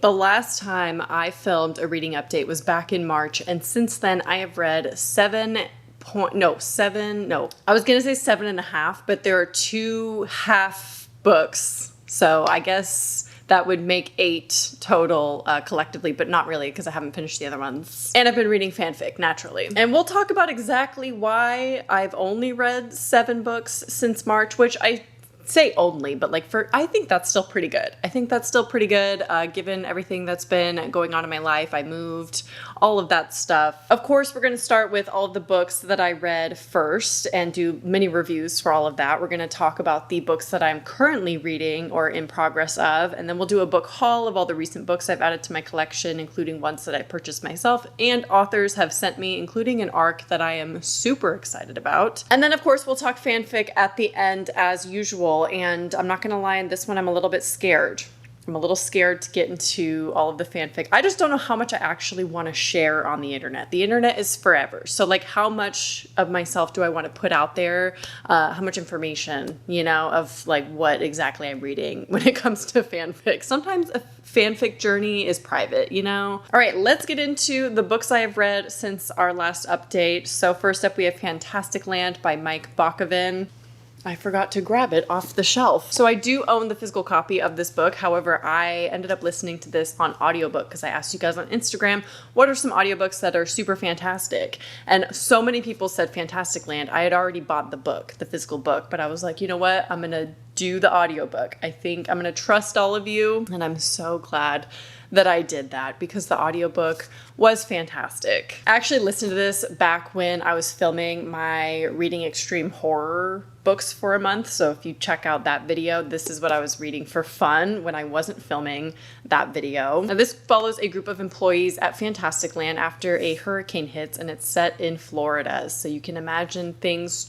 The last time I filmed a reading update was back in March, and since then I have read I was going to say 7.5, but there are 2 half books. So I guess that would make 8 total collectively, but not really because I haven't finished the other ones. And I've been reading fanfic, naturally. And we'll talk about exactly why I've only read 7 books since March, which I say only, but like I think that's still pretty good. I think that's still pretty good given everything that's been going on in my life. I moved, all of that stuff. Of course, we're going to start with all of the books that I read first and do mini reviews for all of that. We're going to talk about the books that I'm currently reading or in progress of, and then we'll do a book haul of all the recent books I've added to my collection, including ones that I purchased myself and authors have sent me, including an ARC that I am super excited about. And then, of course, we'll talk fanfic at the end as usual. And I'm not going to lie, in this one, I'm a little bit scared. I'm a little scared to get into all of the fanfic. I just don't know how much I actually want to share on the internet. The internet is forever. So like how much of myself do I want to put out there? How much information, of like what exactly I'm reading when it comes to fanfic. Sometimes a fanfic journey is private, All right, let's get into the books I have read since our last update. So first up, we have Fantastic Land by Mike Bakovin. I forgot to grab it off the shelf. So I do own the physical copy of this book. However, I ended up listening to this on audiobook because I asked you guys on Instagram, what are some audiobooks that are super fantastic? And so many people said Fantastic Land. I had already bought the book, the physical book, but I was like, you know what? I'm going to do the audiobook. I think I'm going to trust all of you. And I'm so glad that I did that because the audiobook was fantastic. I actually listened to this back when I was filming my Reading Extreme Horror books for a month. So if you check out that video, this is what I was reading for fun when I wasn't filming that video. Now, this follows a group of employees at Fantastic Land after a hurricane hits, and it's set in Florida. So you can imagine things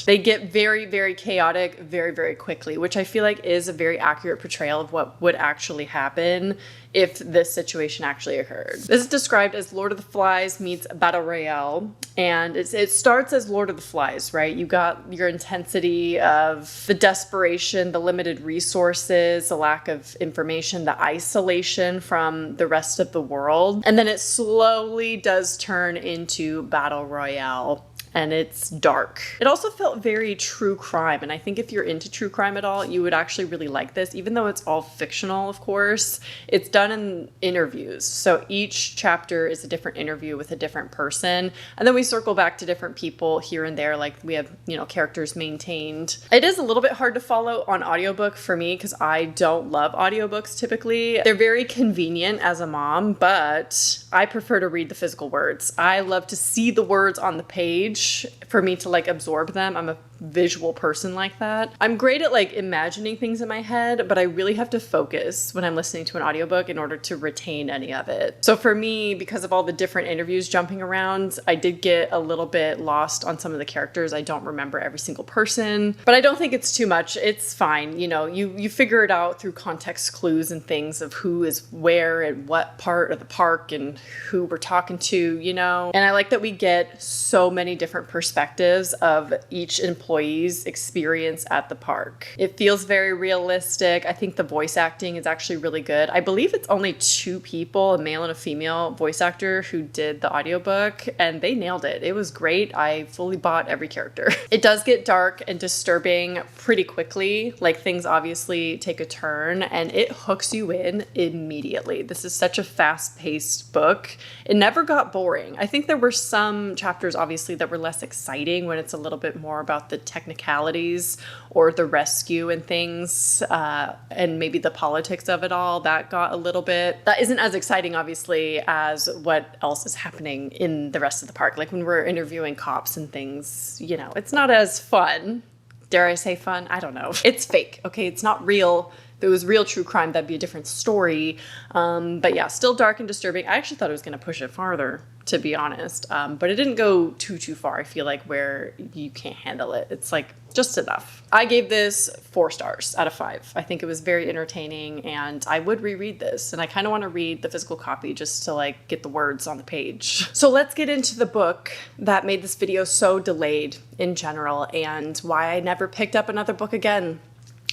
they get very, very chaotic very, very quickly, which I feel like is a very accurate portrayal of what would actually happen if this situation actually occurred. This is described as Lord of the Flies meets Battle Royale, and it starts as Lord of the Flies, right? You got your intensity of the desperation, the limited resources, the lack of information, the isolation from the rest of the world, and then it slowly does turn into Battle Royale. And it's dark. It also felt very true crime. And I think if you're into true crime at all, you would actually really like this, even though it's all fictional, of course. It's done in interviews. So each chapter is a different interview with a different person. And then we circle back to different people here and there. Like we have, characters maintained. It is a little bit hard to follow on audiobook for me because I don't love audiobooks typically. They're very convenient as a mom, but I prefer to read the physical words. I love to see the words on the page for me to absorb them. I'm a visual person like that. I'm great at imagining things in my head, but I really have to focus when I'm listening to an audiobook in order to retain any of it. So for me, because of all the different interviews jumping around, I did get a little bit lost on some of the characters. I don't remember every single person, but I don't think it's too much. It's fine. You figure it out through context clues and things of who is where and what part of the park and who we're talking to, And I like that we get so many different perspectives of each employee's experience at the park. It feels very realistic. I think the voice acting is actually really good. I believe it's only 2 people, a male and a female voice actor, who did the audiobook, and they nailed it. It was great. I fully bought every character. It does get dark and disturbing pretty quickly. Things obviously take a turn, and it hooks you in immediately. This is such a fast-paced book. It never got boring. I think there were some chapters, obviously, that were less exciting when it's a little bit more about the technicalities or the rescue and things, and maybe the politics of it all. That got a little bit, that isn't as exciting, obviously, as what else is happening in the rest of the park. Like when we're interviewing cops and things, it's not as fun. Dare I say fun? I don't know. It's fake, okay? It's not real. If it was real true crime, that'd be a different story. But yeah, still dark and disturbing. I actually thought it was going to push it farther, to be honest. But it didn't go too far, I feel like, where you can't handle it. It's just enough. I gave this 4 stars out of 5. I think it was very entertaining, and I would reread this. And I kind of want to read the physical copy just to get the words on the page. So let's get into the book that made this video so delayed in general, and why I never picked up another book again.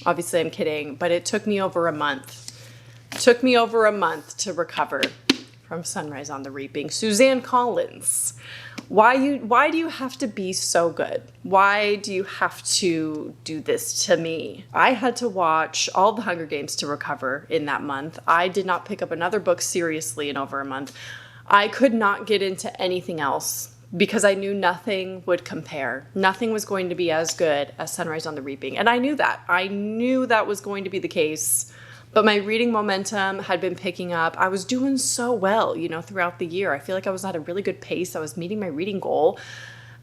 Obviously, I'm kidding, but it took me over a month Took me over a month to recover from Sunrise on the Reaping. Suzanne Collins. Why do you have to be so good? Why do you have to do this to me? I had to watch all the Hunger Games to recover in that month. I did not pick up another book seriously in over a month. I could not get into anything else because I knew nothing would compare. Nothing was going to be as good as Sunrise on the Reaping. And I knew that. I knew that was going to be the case. But my reading momentum had been picking up. I was doing so well, throughout the year. I feel like I was at a really good pace. I was meeting my reading goal.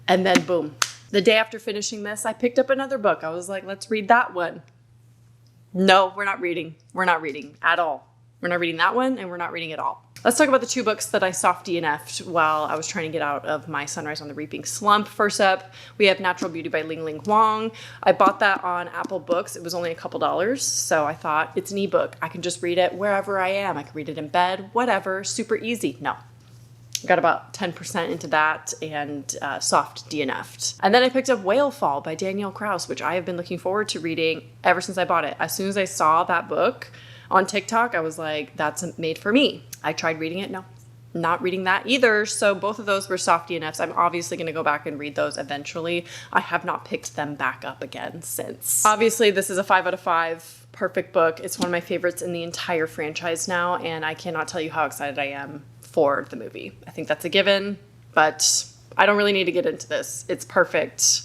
And then boom, the day after finishing this, I picked up another book. I was like, let's read that one. No, we're not reading. We're not reading at all. We're not reading that one, and we're not reading at all. Let's talk about the 2 books that I soft DNF'd while I was trying to get out of my Sunrise on the Reaping slump. First up, we have Natural Beauty by Ling Ling Huang. I bought that on Apple Books. It was only a couple dollars, so I thought it's an ebook. I can just read it wherever I am. I can read it in bed, whatever, super easy. No. Got about 10% into that and soft DNF'd. And then I picked up Whale Fall by Danielle Krauss, which I have been looking forward to reading ever since I bought it. As soon as I saw that book on TikTok, I was like, that's made for me. I tried reading it. No, not reading that either. So both of those were soft DNFs. I'm obviously going to go back and read those eventually. I have not picked them back up again since. Obviously, this is a 5 out of 5 perfect book. It's one of my favorites in the entire franchise now, and I cannot tell you how excited I am for the movie. I think that's a given, but I don't really need to get into this. It's perfect.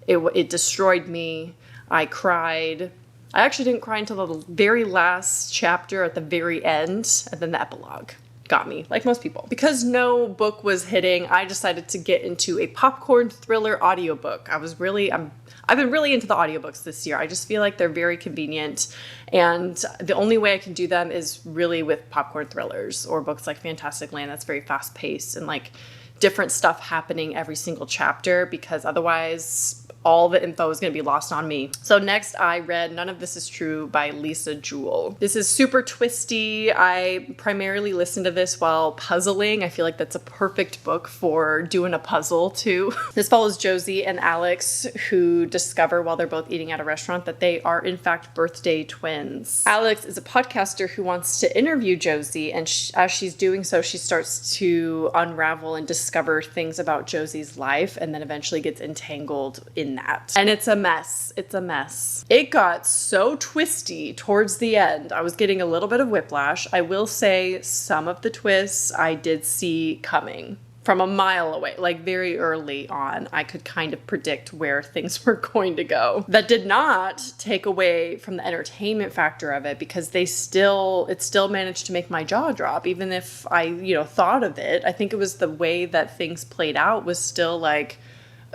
It destroyed me. I cried. I actually didn't cry until the very last chapter at the very end, and then the epilogue got me, like most people. Because no book was hitting, I decided to get into a popcorn thriller audiobook. I've been really into the audiobooks this year. I just feel like they're very convenient, and the only way I can do them is really with popcorn thrillers or books like Fantastic Land that's very fast paced and like different stuff happening every single chapter, because otherwise all the info is going to be lost on me. So next I read None of This Is True by Lisa Jewell. This is super twisty. I primarily listen to this while puzzling. I feel like that's a perfect book for doing a puzzle too. This follows Josie and Alex, who discover while they're both eating at a restaurant that they are in fact birthday twins. Alex is a podcaster who wants to interview Josie, and as she's doing so, she starts to unravel and discover things about Josie's life, and then eventually gets entangled in that. And it's a mess. It's a mess. It got so twisty towards the end. I was getting a little bit of whiplash. I will say some of the twists I did see coming from a mile away, like very early on. I could kind of predict where things were going to go. That did not take away from the entertainment factor of it, because it still managed to make my jaw drop, even if I, thought of it. I think it was the way that things played out was still like,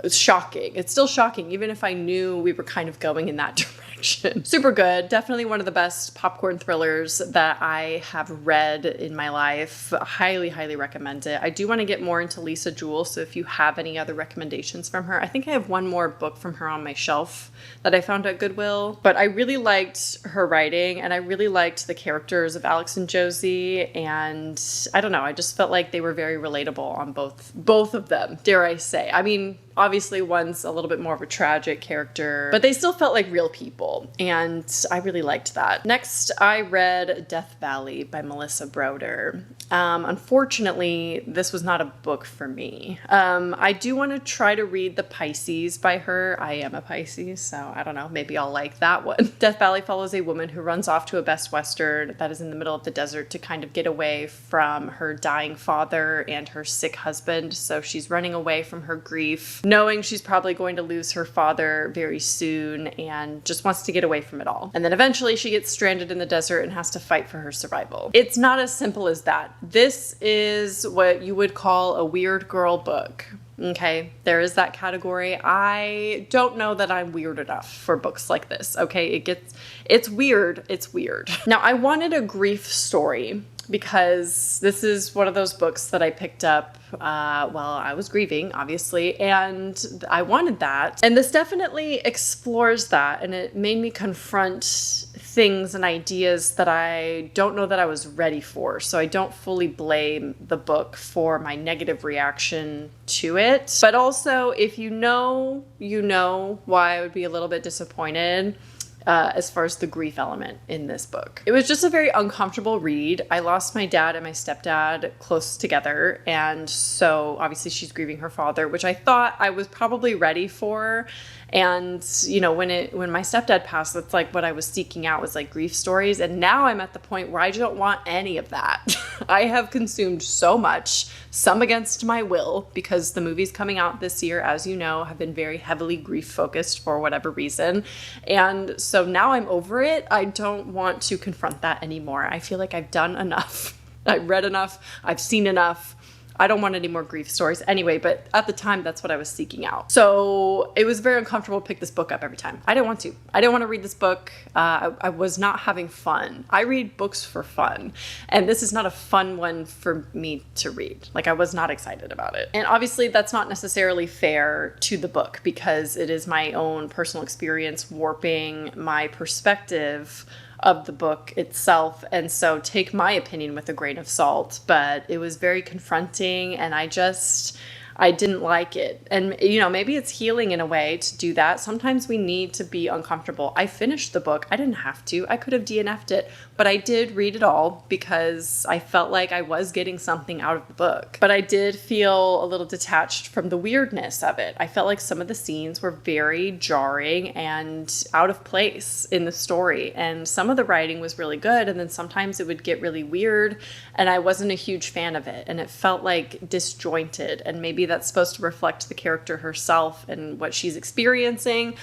it's shocking. It's still shocking, even if I knew we were kind of going in that direction. Super good. Definitely one of the best popcorn thrillers that I have read in my life. Highly, highly recommend it. I do want to get more into Lisa Jewell, so if you have any other recommendations from her, I think I have one more book from her on my shelf that I found at Goodwill. But I really liked her writing, and I really liked the characters of Alex and Josie, and I don't know, I just felt like they were very relatable on both of them, dare I say. I mean, obviously one's a little bit more of a tragic character, but they still felt like real people, and I really liked that. Next, I read Death Valley by Melissa Broder. Unfortunately, this was not a book for me. I do want to try to read The Pisces by her. I am a Pisces, so I don't know, maybe I'll like that one. Death Valley follows a woman who runs off to a Best Western that is in the middle of the desert to kind of get away from her dying father and her sick husband. So she's running away from her grief, knowing she's probably going to lose her father very soon, and just wants to get away from it all. And then eventually she gets stranded in the desert and has to fight for her survival. It's not as simple as that. This is what you would call a weird girl book. Okay, there is that category. I don't know that I'm weird enough for books like this. Okay, it's weird. It's weird. Now, I wanted a grief story, because this is one of those books that I picked up while I was grieving, obviously, and I wanted that. And this definitely explores that, and it made me confront things and ideas that I don't know that I was ready for. So I don't fully blame the book for my negative reaction to it. But also, if you know why I would be a little bit disappointed. as far as the grief element in this book. It was just a very uncomfortable read. I lost my dad and my stepdad close together, and so obviously she's grieving her father, which I thought I was probably ready for. And, you know, when my stepdad passed, that's like what I was seeking out, was like grief stories. And now I'm at the point where I don't want any of that. I have consumed so much, some against my will, because the movies coming out this year, as you know, have been very heavily grief focused for whatever reason. And so now I'm over it. I don't want to confront that anymore. I feel like I've done enough. I've read enough. I've seen enough. I don't want any more grief stories anyway, but at the time, that's what I was seeking out. So it was very uncomfortable to pick this book up every time. I didn't want to. I didn't want to read this book. I was not having fun. I read books for fun, and this is not a fun one for me to read. Like, I was not excited about it. And obviously, that's not necessarily fair to the book, because it is my own personal experience warping my perspective of the book itself, and so take my opinion with a grain of salt. But it was very confronting, and I didn't like it. And, you know, maybe it's healing in a way to do that. Sometimes we need to be uncomfortable. I finished the book. I didn't have to. I could have DNF'd it, but I did read it all because I felt like I was getting something out of the book. But I did feel a little detached from the weirdness of it. I felt like some of the scenes were very jarring and out of place in the story. And some of the writing was really good, and then sometimes it would get really weird, and I wasn't a huge fan of it. And it felt like disjointed, and maybe that's supposed to reflect the character herself and what she's experiencing,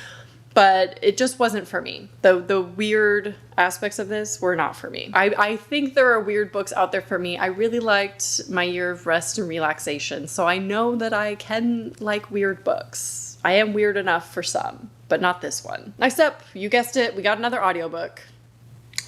but it just wasn't for me. The weird aspects of this were not for me. I think there are weird books out there for me. I really liked My Year of Rest and Relaxation, so I know that I can like weird books. I am weird enough for some, but not this one. Next up, you guessed it, we got another audiobook.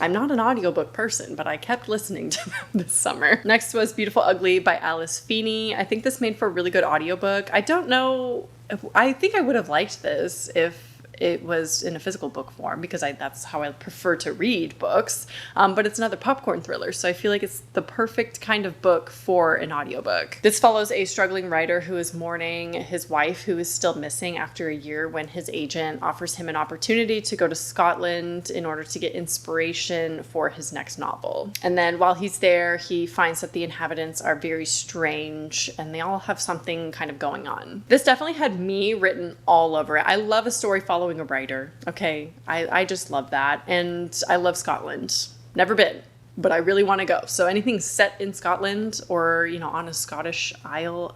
I'm not an audiobook person, but I kept listening to them this summer. Next was Beautiful Ugly by Alice Feeney. I think this made for a really good audiobook. I don't know, I think I would have liked this if it was in a physical book form, because that's how I prefer to read books. But it's another popcorn thriller, so I feel like it's the perfect kind of book for an audiobook. This follows a struggling writer who is mourning his wife, who is still missing after a year, when his agent offers him an opportunity to go to Scotland in order to get inspiration for his next novel. And then while he's there, he finds that the inhabitants are very strange, and they all have something kind of going on. This definitely had me written all over it. I love a story following a writer. Okay, I just love that. And I love Scotland. Never been, but I really want to go. So anything set in Scotland or, you know, on a Scottish isle,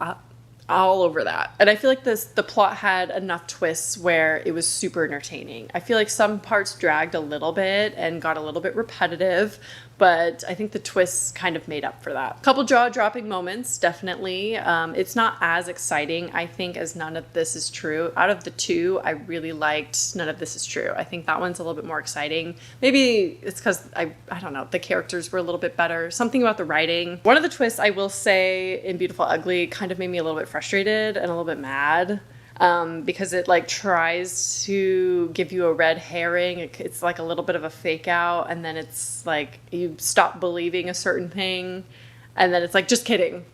all over that. And I feel like the plot had enough twists where it was super entertaining. I feel like some parts dragged a little bit and got a little bit repetitive, but I think the twists kind of made up for that. Couple jaw-dropping moments, definitely. It's not as exciting, I think, as None of This Is True. Out of the two, I really liked None of This Is True. I think that one's a little bit more exciting. Maybe it's because, I don't know, the characters were a little bit better. Something about the writing. One of the twists, I will say, in Beautiful Ugly kind of made me a little bit frustrated and a little bit mad. Because it like tries to give you a red herring. It's like a little bit of a fake out, and then it's like you stop believing a certain thing, and then it's like, just kidding,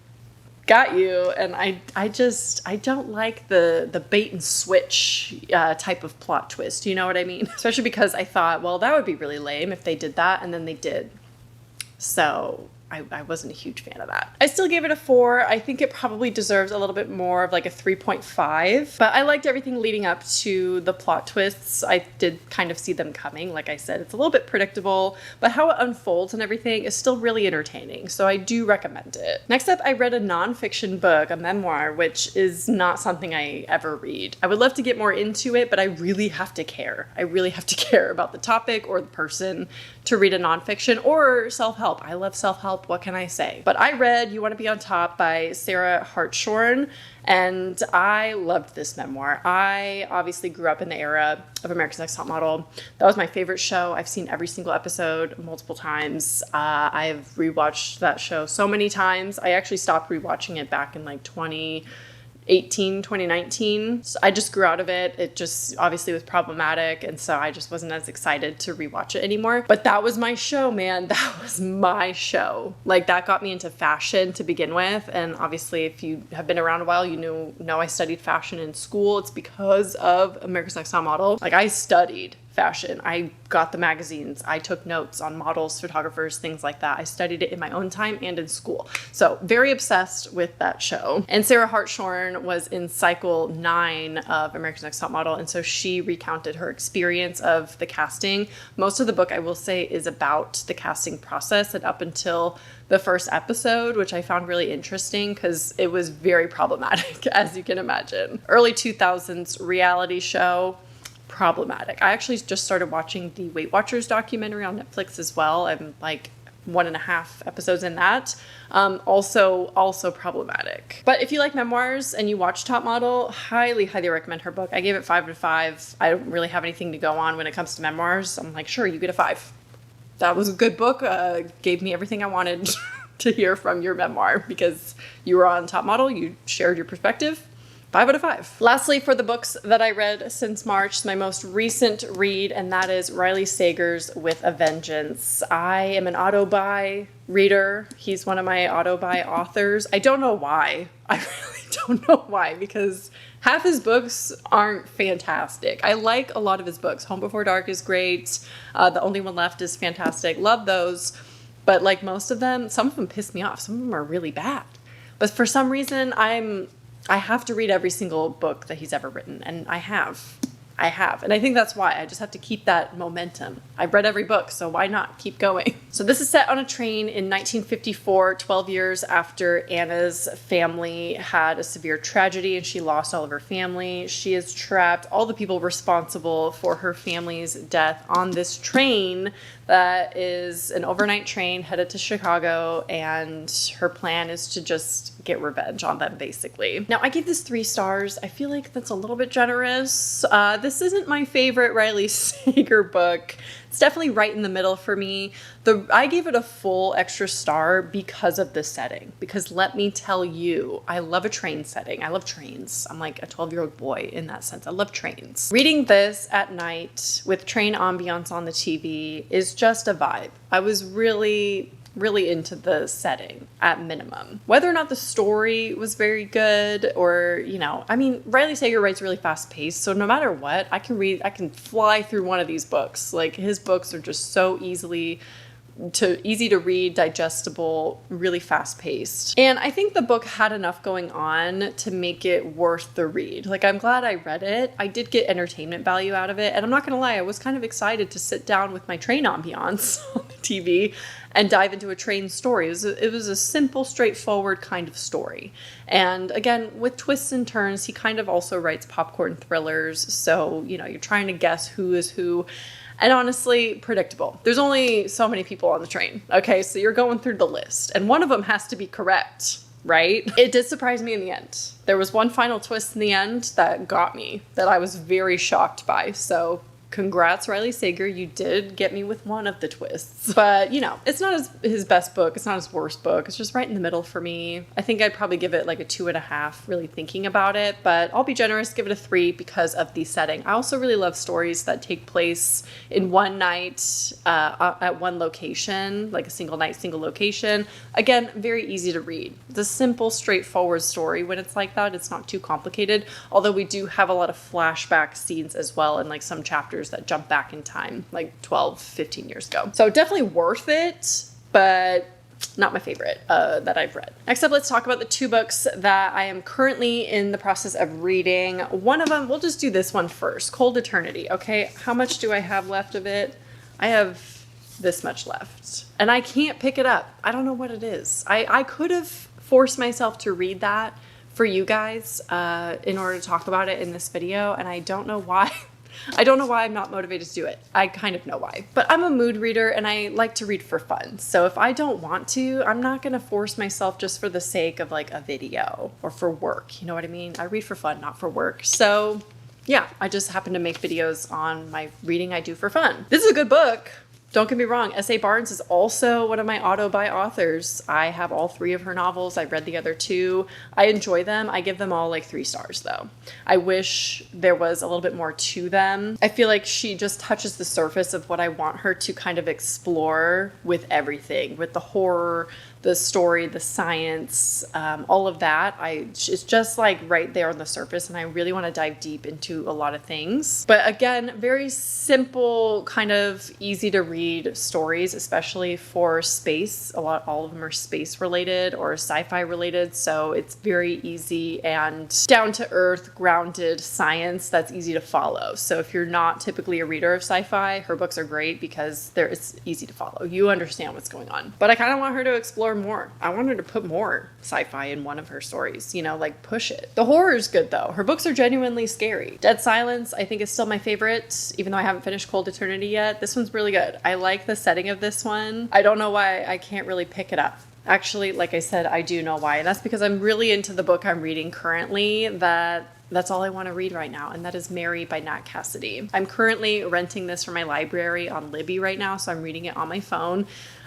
got you. And I don't like the bait and switch type of plot twist. You know what I mean? Especially because I thought, well, that would be really lame if they did that, and then they did. So I wasn't a huge fan of that. I still gave it a 4. I think it probably deserves a little bit more of like a 3.5, but I liked everything leading up to the plot twists. I did kind of see them coming. Like I said, it's a little bit predictable, but how it unfolds and everything is still really entertaining, so I do recommend it. Next up, I read a nonfiction book, a memoir, which is not something I ever read. I would love to get more into it, but I really have to care. I really have to care about the topic or the person to read a nonfiction or self-help. I love self-help. What can I say? But I read You Want to Be on Top by Sarah Hartshorn, and I loved this memoir. I obviously grew up in the era of America's Next Top Model. That was my favorite show. I've seen every single episode multiple times. I've rewatched that show so many times. I actually stopped rewatching it back in like 2019. So I just grew out of it. It just obviously was problematic, and so I just wasn't as excited to rewatch it anymore. But that was my show, man. That was my show. Like, that got me into fashion to begin with, and obviously if you have been around a while, you know I studied fashion in school. It's because of America's Next Top Model. Like, I studied fashion. I got the magazines. I took notes on models, photographers, things like that. I studied it in my own time and in school. So very obsessed with that show. And Sarah Hartshorn was in cycle 9 of America's Next Top Model. And so she recounted her experience of the casting. Most of the book, I will say, is about the casting process and up until the first episode, which I found really interesting because it was very problematic, as you can imagine. Early 2000s reality show. Problematic. I actually just started watching the Weight Watchers documentary on Netflix as well. I'm like 1.5 episodes in that. Also problematic. But if you like memoirs and you watch Top Model, highly recommend her book. I gave it 5 out of 5. I don't really have anything to go on when it comes to memoirs. I'm like, sure, you get a 5. That was a good book. Gave me everything I wanted to hear from your memoir because you were on Top Model. You shared your perspective. 5 out of 5. Lastly, for the books that I read since March, my most recent read, and that is Riley Sager's With a Vengeance. I am an auto-buy reader. He's one of my auto-buy authors. I don't know why. I really don't know why, because half his books aren't fantastic. I like a lot of his books. Home Before Dark is great. The Only One Left is fantastic. Love those. But like most of them, some of them piss me off. Some of them are really bad. But for some reason, I have to read every single book that he's ever written, and I have. And I think that's why. I just have to keep that momentum. I've read every book, so why not keep going? So this is set on a train in 1954, 12 years after Anna's family had a severe tragedy and she lost all of her family. She is trapped, all the people responsible for her family's death, on this train that is an overnight train headed to Chicago, and her plan is to just get revenge on them, basically. Now, I gave this 3 stars. I feel like that's a little bit generous. This isn't my favorite Riley Sager book. It's definitely right in the middle for me. I gave it a full extra star because of the setting. Because let me tell you, I love a train setting. I love trains. I'm like a 12-year-old boy in that sense. I love trains. Reading this at night with train ambiance on the TV is just a vibe. I was really into the setting at minimum. Whether or not the story was very good or, Riley Sager writes really fast paced. So no matter what, I can fly through one of these books. Like, his books are just so easy to read, digestible, really fast paced. And I think the book had enough going on to make it worth the read. Like, I'm glad I read it. I did get entertainment value out of it. And I'm not gonna lie, I was kind of excited to sit down with my train ambiance on the TV and dive into a train story. It was a simple, straightforward kind of story. And again, with twists and turns, he kind of also writes popcorn thrillers. So, you're trying to guess who is who. And honestly, predictable. There's only so many people on the train. Okay, so you're going through the list, and one of them has to be correct, right? It did surprise me in the end. There was one final twist in the end that got me, that I was very shocked by. So congrats, Riley Sager. You did get me with one of the twists. But, it's not his best book. It's not his worst book. It's just right in the middle for me. I think I'd probably give it like a 2.5, really thinking about it. But I'll be generous, give it a 3 because of the setting. I also really love stories that take place in one night at one location, like a single night, single location. Again, very easy to read. It's a simple, straightforward story. When it's like that, it's not too complicated. Although we do have a lot of flashback scenes as well in like some chapters that jump back in time, like 12, 15 years ago. So definitely worth it, but not my favorite that I've read. Next up, let's talk about the 2 books that I am currently in the process of reading. One of them, we'll just do this one first, Cold Eternity. Okay, how much do I have left of it? I have this much left, and I can't pick it up. I don't know what it is. I could have forced myself to read that for you guys in order to talk about it in this video, and I don't know why. I don't know why I'm not motivated to do it. I kind of know why. But I'm a mood reader and I like to read for fun. So if I don't want to, I'm not going to force myself just for the sake of like a video or for work. You know what I mean? I read for fun, not for work. So yeah, I just happen to make videos on my reading I do for fun. This is a good book. Don't get me wrong, S.A. Barnes is also one of my auto-buy authors. I have all 3 of her novels. I've read the other 2. I enjoy them. I give them all like 3 stars though. I wish there was a little bit more to them. I feel like she just touches the surface of what I want her to kind of explore with everything, with the horror, the story, the science, all of that. It's just like right there on the surface, and I really want to dive deep into a lot of things. But again, very simple, kind of easy to read stories, especially for space. All of them are space related or sci-fi related, so it's very easy and down to earth, grounded science that's easy to follow. So if you're not typically a reader of sci-fi, her books are great because it's easy to follow. You understand what's going on. But I kind of want her to explore more. I want her to put more sci-fi in one of her stories, like push it. The horror is good though. Her books are genuinely scary. Dead Silence, I think, is still my favorite, even though I haven't finished Cold Eternity yet. This one's really good. I like the setting of this one. I don't know why I can't really pick it up. Actually, like I said, I do know why. And that's because I'm really into the book I'm reading currently that's all I want to read right now, and that is Mary by Nat Cassidy. I'm currently renting this from my library on Libby right now, so I'm reading it on my phone.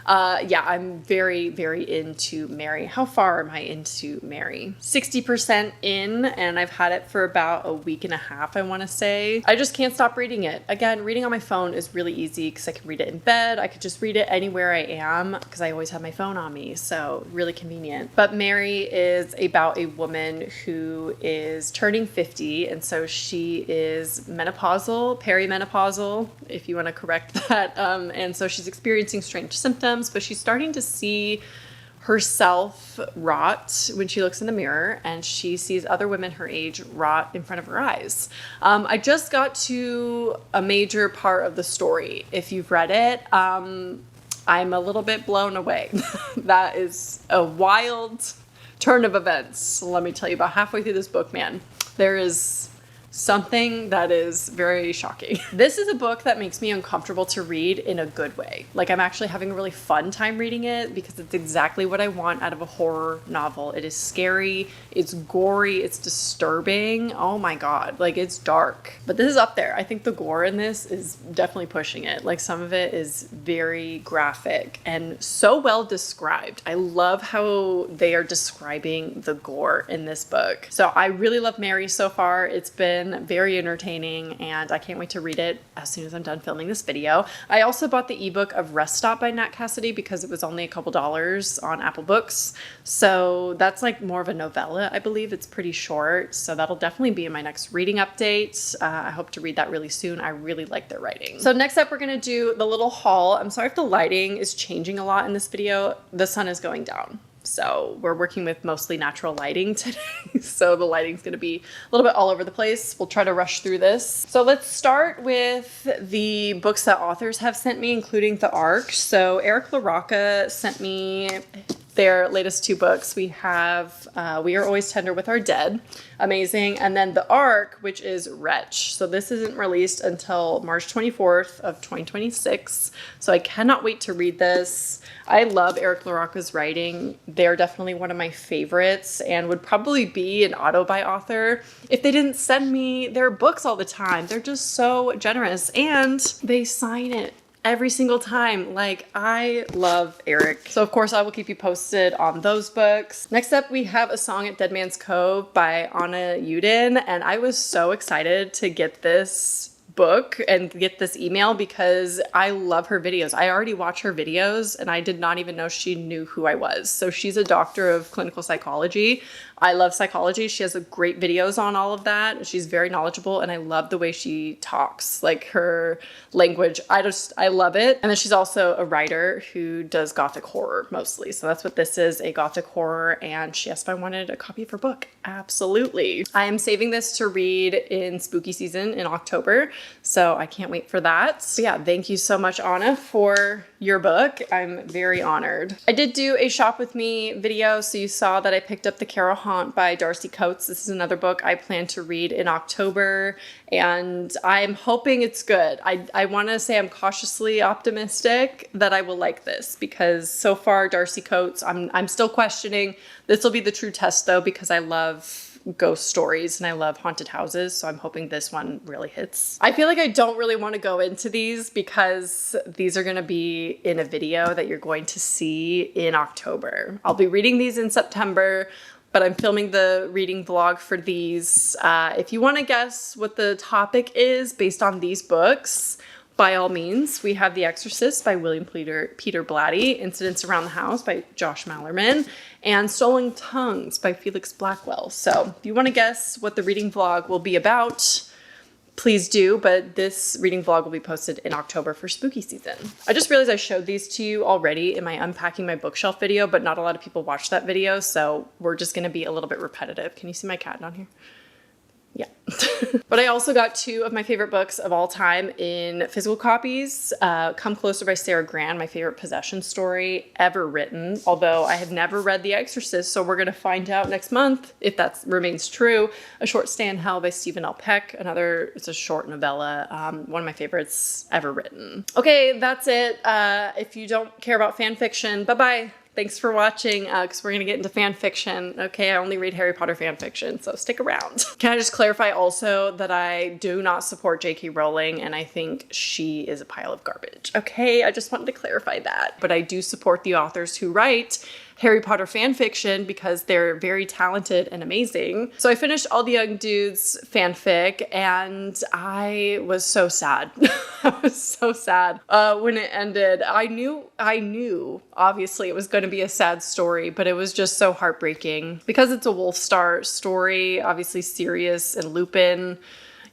Yeah, I'm very, very into Mary. How far am I into Mary? 60% in, and I've had it for about a week and a half, I want to say. I just can't stop reading it. Again, reading on my phone is really easy because I can read it in bed. I could just read it anywhere I am because I always have my phone on me, so really convenient. But Mary is about a woman who is turning 50, and so she is menopausal, perimenopausal, if you want to correct that. And so she's experiencing strange symptoms, but she's starting to see herself rot when she looks in the mirror, and she sees other women her age rot in front of her eyes. I just got to a major part of the story. If you've read it, I'm a little bit blown away. That is a wild turn of events. Let me tell you, about halfway through this book, man, there is something that is very shocking. This is a book that makes me uncomfortable to read in a good way. Like, I'm actually having a really fun time reading it because it's exactly what I want out of a horror novel. It is scary, it's gory, it's disturbing. Oh my God, like, it's dark. But this is up there. I think the gore in this is definitely pushing it. Like, some of it is very graphic and so well described. I love how they are describing the gore in this book. So I really love Mary so far. It's been very entertaining, and I can't wait to read it as soon as I'm done filming this video. I also bought the ebook of Rest Stop by Nat Cassidy because it was only a couple dollars on Apple Books. So that's like more of a novella, I believe. It's pretty short, so that'll definitely be in my next reading update. I hope to read that really soon. I really like their writing. So next up, we're gonna do the little haul. I'm sorry if the lighting is changing a lot in this video. The sun is going down, so we're working with mostly natural lighting today. So the lighting's gonna be a little bit all over the place. We'll try to rush through this. So let's start with the books that authors have sent me, including the ARC. So Eric LaRocca sent me their latest two books. We have We Are Always Tender with Our Dead, amazing, and then the ARC, which is Wretch. So this isn't released until March 24th of 2026, so I cannot wait to read this. I love Eric LaRocca's writing. They're definitely one of my favorites and would probably be an auto-buy author if they didn't send me their books all the time. They're just so generous, and they sign it every single time. Like, I love Eric. So of course I will keep you posted on those books. Next up, we have A Song at Dead Man's Cove by Anna Uden, and I was so excited to get this book and get this email because I love her videos. I already watch her videos and I did not even know she knew who I was. So she's a doctor of clinical psychology. I love psychology. She has great videos on all of that. She's very knowledgeable, and I love the way she talks, like her language. I love it. And then she's also a writer who does gothic horror mostly. So that's what this is, a gothic horror. And she asked if I wanted a copy of her book. Absolutely. I am saving this to read in spooky season in October, so I can't wait for that. So yeah, thank you so much, Anna, for your book. I'm very honored. I did do a shop with me video, so you saw that I picked up The Carol Haunt by Darcy Coates. This is another book I plan to read in October, and I'm hoping it's good. I want to say I'm cautiously optimistic that I will like this because so far Darcy Coates, I'm still questioning. This will be the true test though, because I love ghost stories and I love haunted houses, so I'm hoping this one really hits. I feel like I don't really want to go into these because these are going to be in a video that you're going to see in October. I'll be reading these in September, but I'm filming the reading vlog for these. If you want to guess what the topic is based on these books, by all means, we have The Exorcist by William Peter Blatty, Incidents Around the House by Josh Mallerman, and Stolen Tongues by Felix Blackwell. So if you want to guess what the reading vlog will be about, please do, but this reading vlog will be posted in October for spooky season. I just realized I showed these to you already in my unpacking my bookshelf video, but not a lot of people watch that video, so we're just gonna be a little bit repetitive. Can you see my cat down here? Yeah. But I also got 2 of my favorite books of all time in physical copies. Come Closer by Sarah Gran, my favorite possession story ever written. Although I have never read The Exorcist, so we're going to find out next month if that remains true. A Short Stay in Hell by Stephen L. Peck. It's a short novella. One of my favorites ever written. Okay, that's it. If you don't care about fan fiction, bye-bye. Thanks for watching, because we're going to get into fan fiction. Okay, I only read Harry Potter fan fiction, so stick around. Can I just clarify also that I do not support J.K. Rowling, and I think she is a pile of garbage. Okay, I just wanted to clarify that. But I do support the authors who write Harry Potter fan fiction because they're very talented and amazing. So I finished All the Young Dudes fanfic, and I was so sad. I was so sad when it ended. I knew obviously it was going to be a sad story, but it was just so heartbreaking because it's a Wolfstar story. Obviously Sirius and Lupin,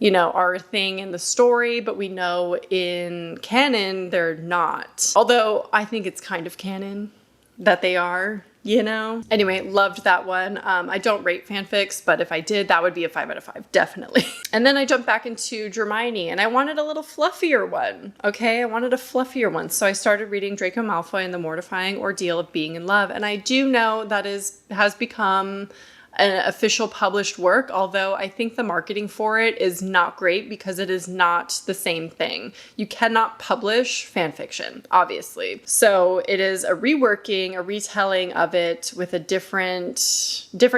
you know, are a thing in the story, but we know in canon they're not. Although I think it's kind of canon that they are, you know? Anyway, loved that one. I don't rate fanfics, but if I did, that would be a 5 out of 5, definitely. And then I jumped back into Hermione, and I wanted a little fluffier one, okay? I wanted a fluffier one. So I started reading Draco Malfoy and the Mortifying Ordeal of Being in Love, and I do know that has become an official published work, although I think the marketing for it is not great because it is not the same thing. You cannot publish fan fiction, obviously. So it is a reworking, a retelling of it with a different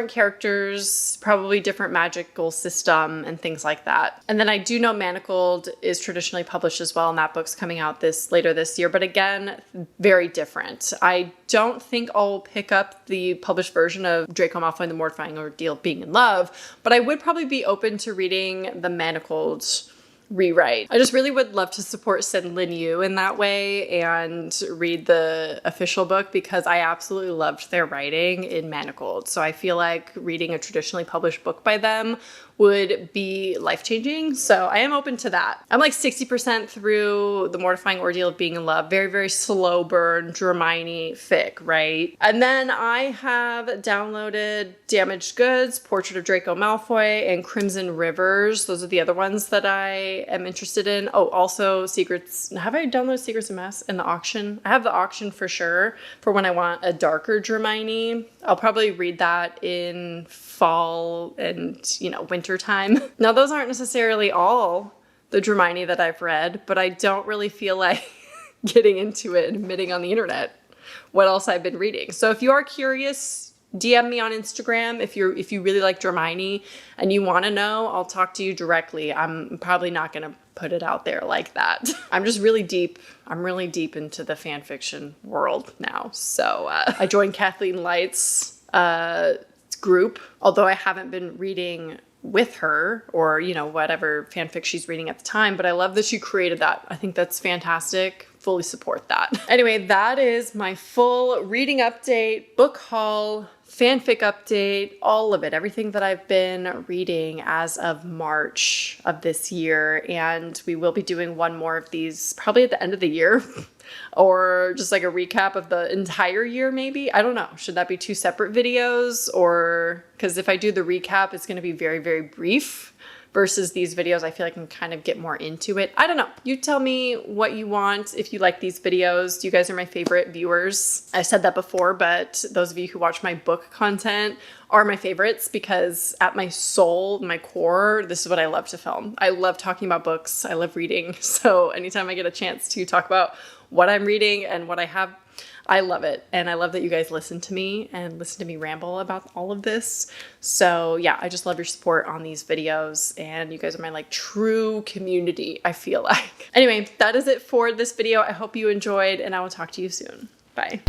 characters, probably different magical system and things like that. And then I do know Manacled is traditionally published as well, and that book's coming out later this year, but again, very different. I don't think I'll pick up the published version of Draco Malfoy and the Mortifying Ordeal of Being in Love, but I would probably be open to reading the Manacled rewrite. I just really would love to support Sin Lin Yu in that way and read the official book because I absolutely loved their writing in Manacled. So I feel like reading a traditionally published book by them would be life-changing. So I am open to that. I'm like 60% through The Mortifying Ordeal of Being in Love. Very, very slow burn, Hermione fic, right? And then I have downloaded Damaged Goods, Portrait of Draco Malfoy, and Crimson Rivers. Those are the other ones that I am interested in. Oh, also Secrets. Have I downloaded Secrets of Mass in the auction? I have the auction for sure for when I want a darker Hermione. I'll probably read that in fall and, you know, winter time. Now, those aren't necessarily all the Hermione that I've read, but I don't really feel like getting into it and admitting on the internet what else I've been reading. So if you are curious, DM me on Instagram if you really like Hermione and you want to know. I'll talk to you directly. I'm probably not going to put it out there like that. I'm just really deep. I'm really deep into the fan fiction world now. So I joined Kathleen Light's group, although I haven't been reading with her or, you know, whatever fanfic she's reading at the time, but I love that she created that. I think that's fantastic. Fully support that. Anyway, that is my full reading update, book haul, fanfic update, all of it, everything that I've been reading as of March of this year. And we will be doing one more of these probably at the end of the year or just like a recap of the entire year, maybe. I don't know. Should that be 2 separate videos? Or because if I do the recap, it's going to be very, very brief. Versus these videos, I feel like I can kind of get more into it. I don't know. You tell me what you want if you like these videos. You guys are my favorite viewers. I said that before, but those of you who watch my book content are my favorites because at my soul, my core, this is what I love to film. I love talking about books. I love reading. So anytime I get a chance to talk about what I'm reading and what I have, I love it. And I love that you guys listen to me and listen to me ramble about all of this. So yeah, I just love your support on these videos and you guys are my like true community, I feel like. Anyway, that is it for this video. I hope you enjoyed and I will talk to you soon. Bye.